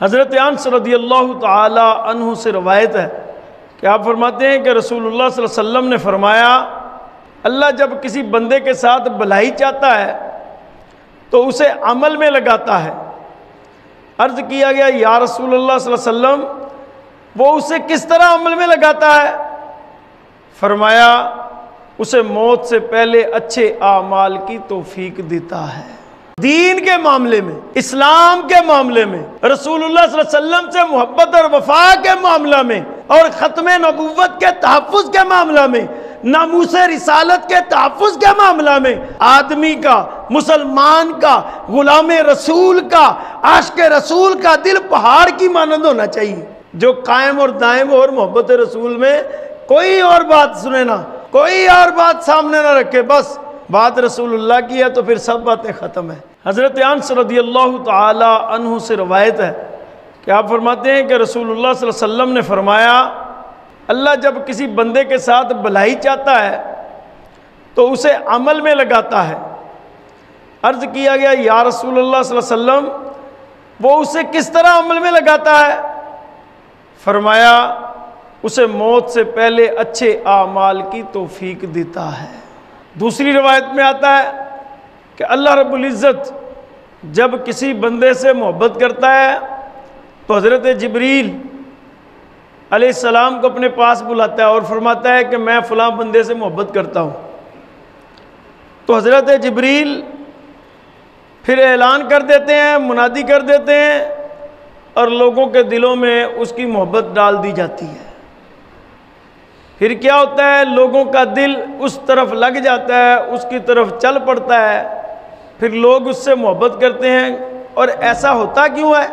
حضرت انس رضی اللہ تعالی عنہ سے روایت ہے کہ آپ فرماتے ہیں کہ رسول اللہ صلی اللہ علیہ وسلم نے فرمایا، اللہ جب کسی بندے کے ساتھ بھلائی چاہتا ہے تو اسے عمل میں لگاتا ہے۔ عرض کیا گیا یا رسول اللہ صلی اللہ علیہ وسلم وہ اسے کس طرح عمل میں لگاتا ہے؟ فرمایا اسے موت سے پہلے اچھے اعمال کی توفیق دیتا ہے۔ دین کے معاملے میں، اسلام کے معاملے میں، رسول اللہ صلی اللہ علیہ وسلم سے محبت اور وفا کے معاملہ میں، اور ختم نبوت کے تحفظ کے معاملہ میں، ناموس رسالت کے تحفظ کے معاملہ میں، آدمی کا، مسلمان کا، غلام رسول کا، عاشق رسول کا دل پہاڑ کی مانند ہونا چاہیے، جو قائم اور دائم اور محبت رسول میں کوئی اور بات سنے نہ، کوئی اور بات سامنے نہ رکھے، بس بات رسول اللہ کی ہے تو پھر سب باتیں ختم ہیں۔ حضرت انس رضی اللہ تعالی عنہ سے روایت ہے کہ آپ فرماتے ہیں کہ رسول اللہ صلی اللہ علیہ وسلم نے فرمایا، اللہ جب کسی بندے کے ساتھ بھلائی چاہتا ہے تو اسے عمل میں لگاتا ہے۔ عرض کیا گیا یا رسول اللہ صلی اللہ علیہ وسلم وہ اسے کس طرح عمل میں لگاتا ہے؟ فرمایا اسے موت سے پہلے اچھے اعمال کی توفیق دیتا ہے۔ دوسری روایت میں آتا ہے کہ اللہ رب العزت جب کسی بندے سے محبت کرتا ہے تو حضرت جبریل علیہ السلام کو اپنے پاس بلاتا ہے اور فرماتا ہے کہ میں فلاں بندے سے محبت کرتا ہوں، تو حضرت جبریل پھر اعلان کر دیتے ہیں، منادی کر دیتے ہیں، اور لوگوں کے دلوں میں اس کی محبت ڈال دی جاتی ہے۔ پھر کیا ہوتا ہے، لوگوں کا دل اس طرف لگ جاتا ہے، اس کی طرف چل پڑتا ہے، پھر لوگ اس سے محبت کرتے ہیں۔ اور ایسا ہوتا کیوں ہے؟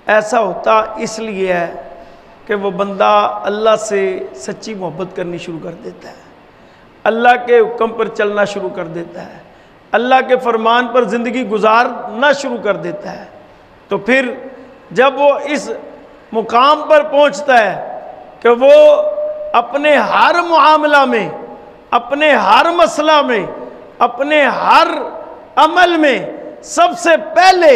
ایسا ہوتا اس لیے ہے کہ وہ بندہ اللہ سے سچی محبت کرنی شروع کر دیتا ہے، اللہ کے حکم پر چلنا شروع کر دیتا ہے، اللہ کے فرمان پر زندگی گزارنا شروع کر دیتا ہے۔ تو پھر جب وہ اس مقام پر پہنچتا ہے کہ وہ اپنے ہر معاملہ میں، اپنے ہر مسئلہ میں، اپنے ہر عمل میں سب سے پہلے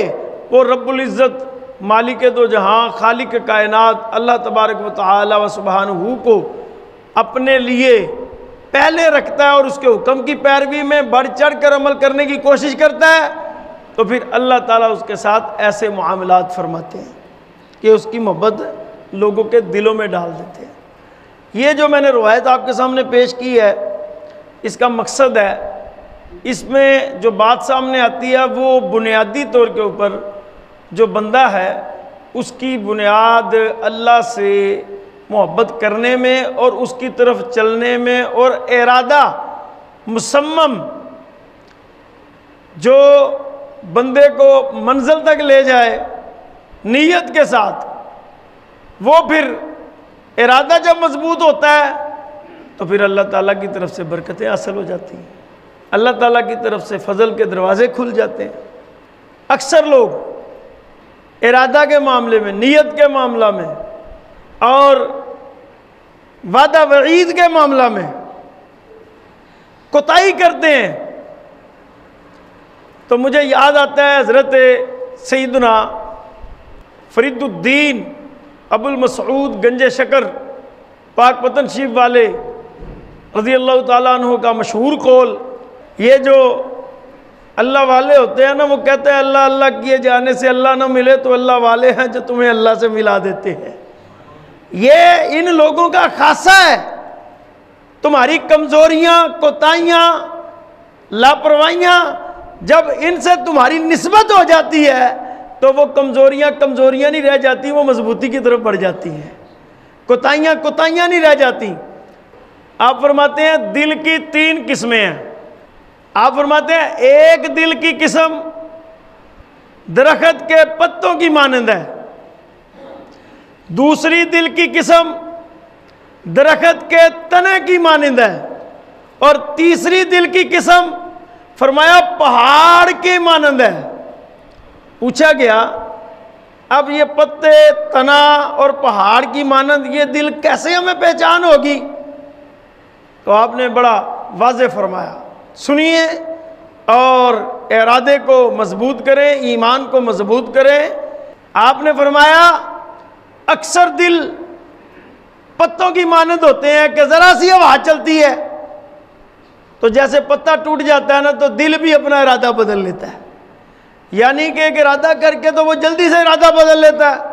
وہ رب العزت مالک دو جہاں، خالق کائنات اللہ تبارک و تعالی و سبحانہ کو اپنے لیے پہلے رکھتا ہے اور اس کے حکم کی پیروی میں بڑھ چڑھ کر عمل کرنے کی کوشش کرتا ہے، تو پھر اللہ تعالیٰ اس کے ساتھ ایسے معاملات فرماتے ہیں کہ اس کی محبت لوگوں کے دلوں میں ڈال دیتے ہیں۔ یہ جو میں نے روایت آپ کے سامنے پیش کی ہے، اس کا مقصد ہے، اس میں جو بات سامنے آتی ہے وہ بنیادی طور کے اوپر جو بندہ ہے اس کی بنیاد اللہ سے محبت کرنے میں اور اس کی طرف چلنے میں، اور ارادہ مصمم جو بندے کو منزل تک لے جائے نیت کے ساتھ، وہ پھر ارادہ جب مضبوط ہوتا ہے تو پھر اللہ تعالیٰ کی طرف سے برکتیں حاصل ہو جاتی ہیں، اللہ تعالیٰ کی طرف سے فضل کے دروازے کھل جاتے ہیں۔ اکثر لوگ ارادہ کے معاملے میں، نیت کے معاملہ میں اور وعدہ وعید کے معاملہ میں کوتاہی کرتے ہیں۔ تو مجھے یاد آتا ہے حضرت سیدنا فرید الدین ابو المسعود گنج شکر پاک پتن شریف والے رضی اللہ تعالیٰ عنہ کا مشہور قول، یہ جو اللہ والے ہوتے ہیں نا، وہ کہتے ہیں اللہ اللہ کیے جانے سے اللہ نہ ملے تو اللہ والے ہیں جو تمہیں اللہ سے ملا دیتے ہیں۔ یہ ان لوگوں کا خاصہ ہے۔ تمہاری کمزوریاں، کوتاہیاں، لاپرواہیاں جب ان سے تمہاری نسبت ہو جاتی ہے تو وہ کمزوریاں نہیں رہ جاتی، وہ مضبوطی کی طرف بڑھ جاتی ہیں۔ کوتاہیاں نہیں رہ جاتی۔ آپ فرماتے ہیں دل کی 3 قسمیں ہیں۔ آپ فرماتے ہیں ایک دل کی قسم درخت کے پتوں کی مانند ہے، دوسری دل کی قسم درخت کے تنے کی مانند ہے، اور تیسری دل کی قسم فرمایا پہاڑ کی مانند ہے۔ پوچھا گیا اب یہ پتے، تنا اور پہاڑ کی مانند یہ دل کیسے ہمیں پہچان ہوگی؟ تو آپ نے بڑا واضح فرمایا، سنیے اور ارادے کو مضبوط کریں، ایمان کو مضبوط کریں، آپ نے فرمایا اکثر دل پتوں کی مانند ہوتے ہیں کہ ذرا سی ہوا چلتی ہے تو جیسے پتا ٹوٹ جاتا ہے نا، تو دل بھی اپنا ارادہ بدل لیتا ہے، یعنی کہ ایک ارادہ کر کے تو وہ جلدی سے ارادہ بدل لیتا ہے۔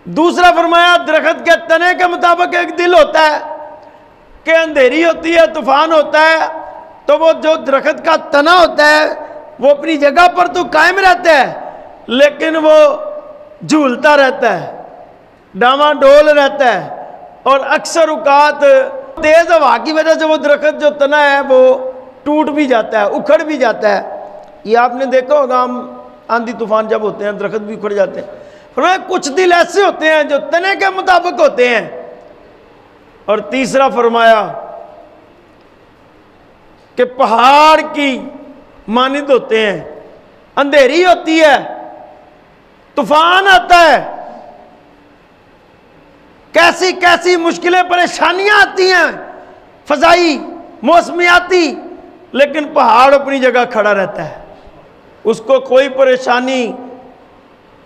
دوسرا فرمایا درخت کے تنے کے مطابق ایک دل ہوتا ہے کہ اندھیری ہوتی ہے، طوفان ہوتا ہے، تو وہ جو درخت کا تنا ہوتا ہے وہ اپنی جگہ پر تو قائم رہتا ہے لیکن وہ جھولتا رہتا ہے، ڈاواں ڈول رہتا ہے، اور اکثر اوقات تیز ہوا کی وجہ سے وہ درخت جو تنا ہے وہ ٹوٹ بھی جاتا ہے، اکھڑ بھی جاتا ہے۔ یہ آپ نے دیکھا ہوگا، ہم آندھی طوفان جب ہوتے ہیں درخت بھی اکھڑ جاتے ہیں۔ فرمایا کچھ دل ایسے ہوتے ہیں جو تنے کے مطابق ہوتے ہیں۔ اور تیسرا فرمایا کہ پہاڑ کی مانند ہوتے ہیں، اندھیری ہوتی ہے، طوفان آتا ہے، کیسی کیسی مشکلیں پریشانیاں آتی ہیں فضائی موسمیاتی، لیکن پہاڑ اپنی جگہ کھڑا رہتا ہے، اس کو کوئی پریشانی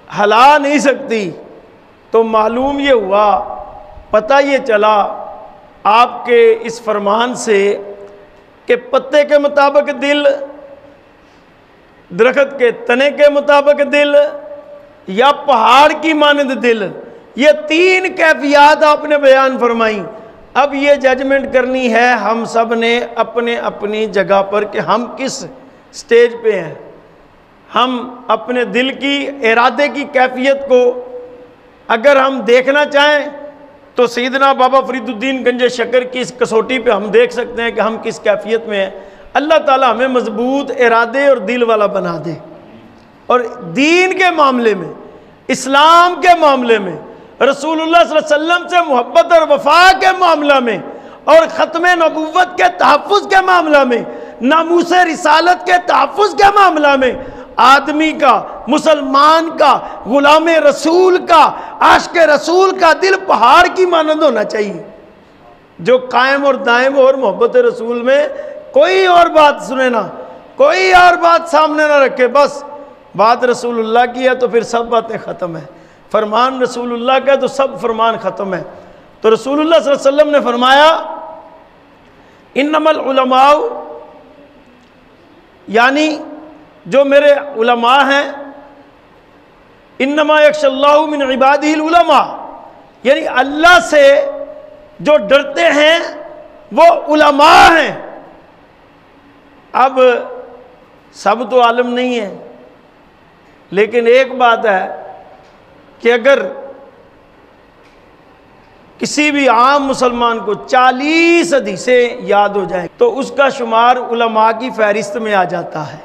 ہلا نہیں سکتی۔ تو معلوم یہ ہوا، پتہ یہ چلا آپ کے اس فرمان سے کہ پتے کے مطابق دل، درخت کے تنے کے مطابق دل، یا پہاڑ کی مانند دل، یہ تین کیفیات آپ نے بیان فرمائی۔ اب یہ ججمنٹ کرنی ہے ہم سب نے اپنے اپنی جگہ پر کہ ہم کس سٹیج پہ ہیں۔ ہم اپنے دل کی ارادے کی کیفیت کو اگر ہم دیکھنا چاہیں تو سیدنا بابا فرید الدین گنج شکر کی اس کسوٹی پہ ہم دیکھ سکتے ہیں کہ ہم کس کیفیت میں ہیں۔ اللہ تعالیٰ ہمیں مضبوط ارادے اور دل والا بنا دے، اور دین کے معاملے میں، اسلام کے معاملے میں، رسول اللہ صلی اللہ علیہ وسلم سے محبت اور وفا کے معاملہ میں، اور ختم نبوت کے تحفظ کے معاملہ میں، ناموس رسالت کے تحفظ کے معاملہ میں، آدمی کا، مسلمان کا، غلام رسول کا، عاشق رسول کا دل پہاڑ کی مانند ہونا چاہیے، جو قائم اور دائم اور محبت رسول میں کوئی اور بات سنے نہ، کوئی اور بات سامنے نہ رکھے، بس بات رسول اللہ کی ہے تو پھر سب باتیں ختم ہیں، فرمان رسول اللہ کا ہے تو سب فرمان ختم ہے۔ تو رسول اللہ صلی اللہ علیہ وسلم نے فرمایا انما العلماء، یعنی جو میرے علماء ہیں، انما یخشی اللہ من عبادہ العلماء، یعنی اللہ سے جو ڈرتے ہیں وہ علماء ہیں۔ اب سب تو عالم نہیں ہیں، لیکن ایک بات ہے کہ اگر کسی بھی عام مسلمان کو 40 حدیثیں یاد ہو جائیں تو اس کا شمار علماء کی فہرست میں آ جاتا ہے۔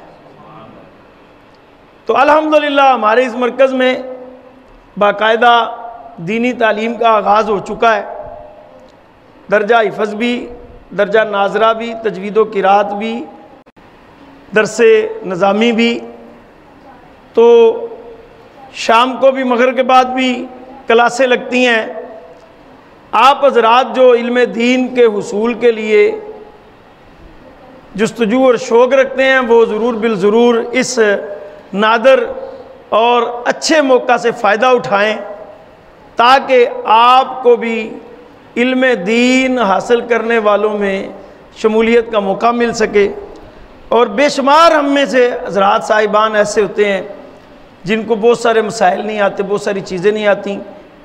تو الحمدللہ ہمارے اس مرکز میں باقاعدہ دینی تعلیم کا آغاز ہو چکا ہے، درجہ حفظ بھی، درجہ ناظرہ بھی، تجوید و قرات بھی، درس نظامی بھی، تو شام کو بھی مغرب کے بعد بھی کلاسیں لگتی ہیں۔ آپ حضرات جو علم دین کے حصول کے لیے جستجو اور شوق رکھتے ہیں وہ ضرور بالضرور اس نادر اور اچھے موقع سے فائدہ اٹھائیں تاکہ آپ کو بھی علم دین حاصل کرنے والوں میں شمولیت کا موقع مل سکے۔ اور بے شمار ہم میں سے حضرات صاحبان ایسے ہوتے ہیں جن کو بہت سارے مسائل نہیں آتے، بہت ساری چیزیں نہیں آتی،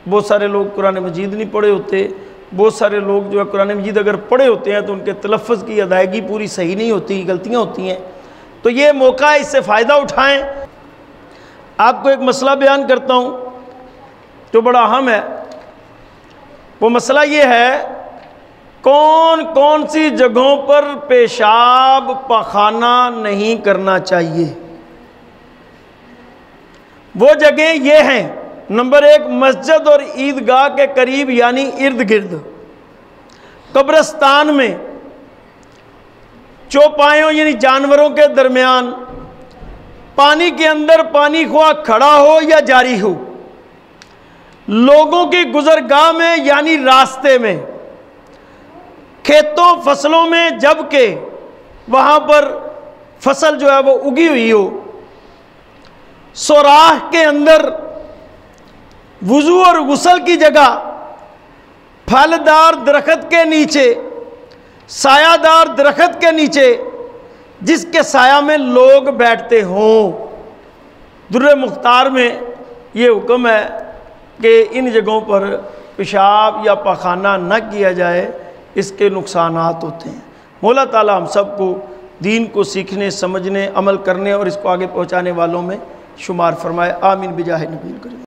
بہت سارے لوگ قرآن مجید نہیں پڑھے ہوتے، بہت سارے لوگ جو ہے قرآن مجید اگر پڑھے ہوتے ہیں تو ان کے تلفظ کی ادائیگی پوری صحیح نہیں ہوتی، غلطیاں ہوتی ہیں۔ تو یہ موقع ہے، اس سے فائدہ اٹھائیں۔ آپ کو ایک مسئلہ بیان کرتا ہوں جو بڑا اہم ہے۔ وہ مسئلہ یہ ہے کون کون سی جگہوں پر پیشاب پاخانہ نہیں کرنا چاہیے۔ وہ جگہیں یہ ہیں، نمبر 1 مسجد اور عیدگاہ کے قریب یعنی ارد گرد، قبرستان میں، چوپایوں یعنی جانوروں کے درمیان، پانی کے اندر، پانی خواہ کھڑا ہو یا جاری ہو، لوگوں کی گزرگاہ میں یعنی راستے میں، کھیتوں فصلوں میں جبکہ وہاں پر فصل جو ہے وہ اگی ہوئی ہو، سوراخ کے اندر وضو اور غسل کی جگہ پھلدار درخت کے نیچے، سایہ دار درخت کے نیچے، جس کے سایہ میں لوگ بیٹھتے ہوں۔ در مختار میں یہ حکم ہے کہ ان جگہوں پر پیشاب یا پاخانہ نہ کیا جائے، اس کے نقصانات ہوتے ہیں۔ مولا تعالی ہم سب کو دین کو سیکھنے، سمجھنے، عمل کرنے اور اس کو آگے پہنچانے والوں میں شمار فرمائے۔ آمین بجاہ نبی کریم۔